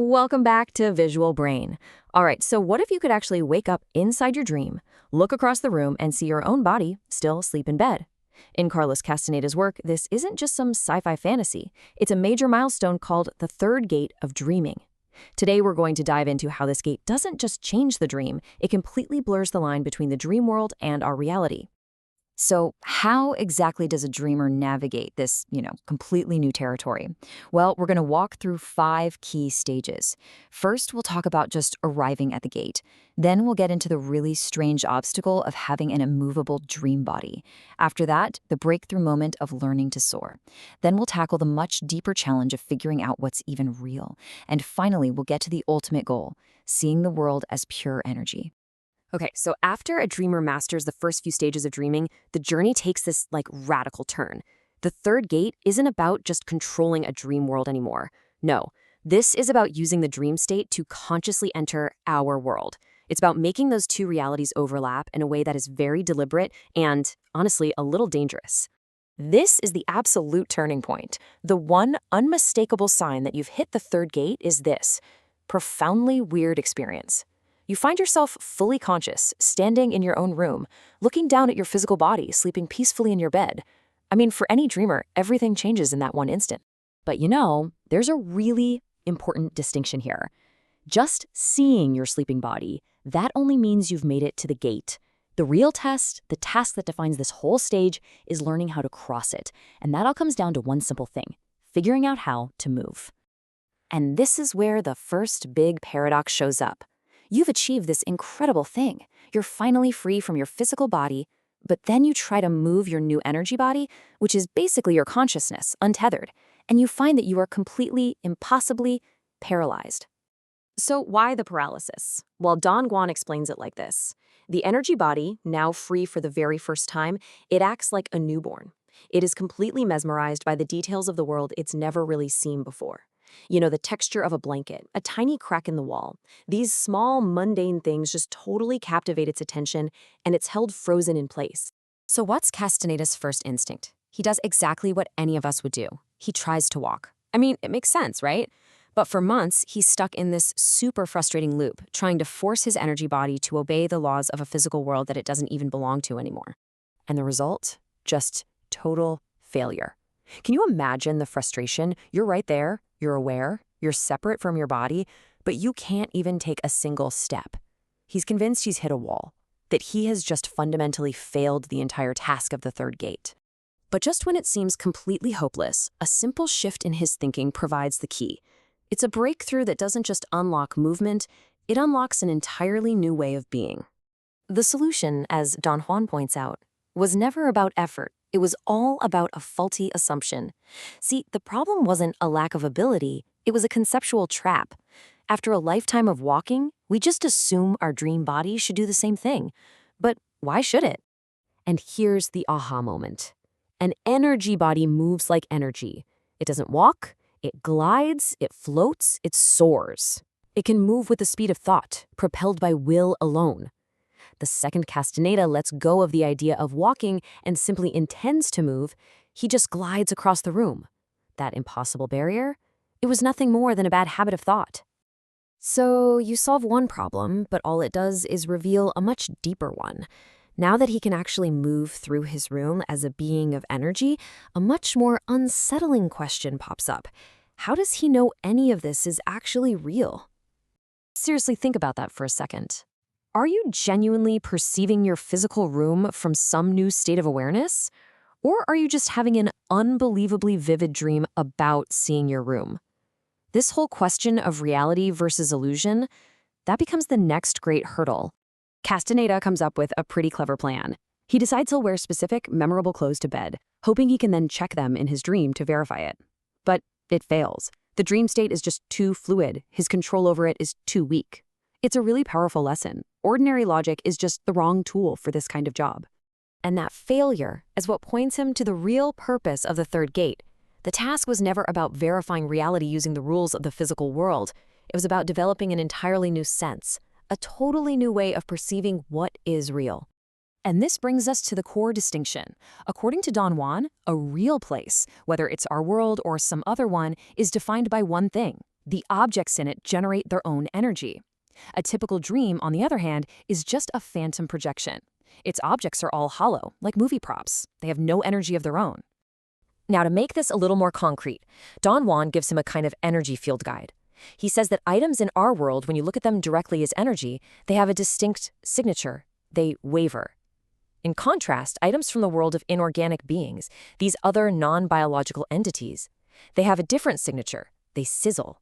Welcome back to Visual Brain. All right, so what if you could actually wake up inside your dream, look across the room, and see your own body still asleep in bed? In Carlos Castaneda's work, this isn't just some sci-fi fantasy. It's a major milestone called the third gate of dreaming. Today, we're going to dive into how this gate doesn't just change the dream, it completely blurs the line between the dream world and our reality. So how exactly does a dreamer navigate this, completely new territory? Well, we're going to walk through 5 key stages. First, we'll talk about just arriving at the gate. Then we'll get into the really strange obstacle of having an immovable dream body. After that, the breakthrough moment of learning to soar. Then we'll tackle the much deeper challenge of figuring out what's even real. And finally, we'll get to the ultimate goal, seeing the world as pure energy. Okay, so after a dreamer masters the first few stages of dreaming, the journey takes this, radical turn. The third gate isn't about just controlling a dream world anymore. No, this is about using the dream state to consciously enter our world. It's about making those two realities overlap in a way that is very deliberate and, honestly, a little dangerous. This is the absolute turning point. The one unmistakable sign that you've hit the third gate is this: profoundly weird experience. You find yourself fully conscious, standing in your own room, looking down at your physical body, sleeping peacefully in your bed. I mean, for any dreamer, everything changes in that one instant. But there's a really important distinction here. Just seeing your sleeping body, that only means you've made it to the gate. The real test, the task that defines this whole stage, is learning how to cross it. And that all comes down to one simple thing: figuring out how to move. And this is where the first big paradox shows up. You've achieved this incredible thing. You're finally free from your physical body, but then you try to move your new energy body, which is basically your consciousness, untethered, and you find that you are completely, impossibly paralyzed. So why the paralysis? Well, Juan explains it like this. The energy body, now free for the very first time, it acts like a newborn. It is completely mesmerized by the details of the world it's never really seen before. The texture of a blanket, a tiny crack in the wall. These small, mundane things just totally captivate its attention, and it's held frozen in place. So what's Castaneda's first instinct? He does exactly what any of us would do. He tries to walk. I mean, it makes sense, right? But for months, he's stuck in this super frustrating loop, trying to force his energy body to obey the laws of a physical world that it doesn't even belong to anymore. And the result? Just total failure. Can you imagine the frustration? You're right there. You're aware, you're separate from your body, but you can't even take a single step. He's convinced he's hit a wall, that he has just fundamentally failed the entire task of the third gate. But just when it seems completely hopeless, a simple shift in his thinking provides the key. It's a breakthrough that doesn't just unlock movement, it unlocks an entirely new way of being. The solution, as Juan points out, was never about effort. It was all about a faulty assumption. See, the problem wasn't a lack of ability, it was a conceptual trap. After a lifetime of walking, we just assume our dream body should do the same thing. But why should it? And here's the aha moment. An energy body moves like energy. It doesn't walk, it glides, it floats, it soars. It can move with the speed of thought, propelled by will alone. The second Castaneda lets go of the idea of walking and simply intends to move, he just glides across the room. That impossible barrier? It was nothing more than a bad habit of thought. So you solve one problem, but all it does is reveal a much deeper one. Now that he can actually move through his room as a being of energy, a much more unsettling question pops up. How does he know any of this is actually real? Seriously, think about that for a second. Are you genuinely perceiving your physical room from some new state of awareness? Or are you just having an unbelievably vivid dream about seeing your room? This whole question of reality versus illusion, that becomes the next great hurdle. Castaneda comes up with a pretty clever plan. He decides he'll wear specific, memorable clothes to bed, hoping he can then check them in his dream to verify it. But it fails. The dream state is just too fluid. His control over it is too weak. It's a really powerful lesson. Ordinary logic is just the wrong tool for this kind of job. And that failure is what points him to the real purpose of the third gate. The task was never about verifying reality using the rules of the physical world. It was about developing an entirely new sense, a totally new way of perceiving what is real. And this brings us to the core distinction. According to Juan, a real place, whether it's our world or some other one, is defined by one thing: The objects in it generate their own energy. A typical dream, on the other hand, is just a phantom projection. Its objects are all hollow, like movie props. They have no energy of their own. Now, to make this a little more concrete, Don Juan gives him a kind of energy field guide. He says that items in our world, when you look at them directly as energy, they have a distinct signature. They waver. In contrast, items from the world of inorganic beings, these other non-biological entities, they have a different signature. They sizzle.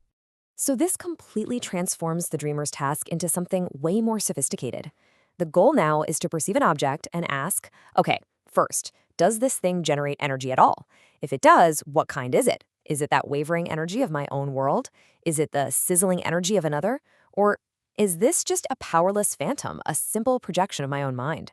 So this completely transforms the dreamer's task into something way more sophisticated. The goal now is to perceive an object and ask, okay, first, does this thing generate energy at all? If it does, what kind is it? Is it that wavering energy of my own world? Is it the sizzling energy of another? Or is this just a powerless phantom, a simple projection of my own mind?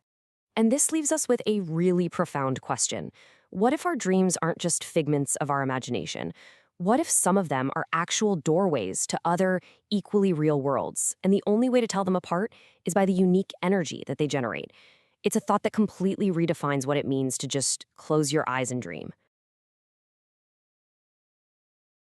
And this leaves us with a really profound question. What if our dreams aren't just figments of our imagination? What if some of them are actual doorways to other, equally real worlds, and the only way to tell them apart is by the unique energy that they generate? It's a thought that completely redefines what it means to just close your eyes and dream.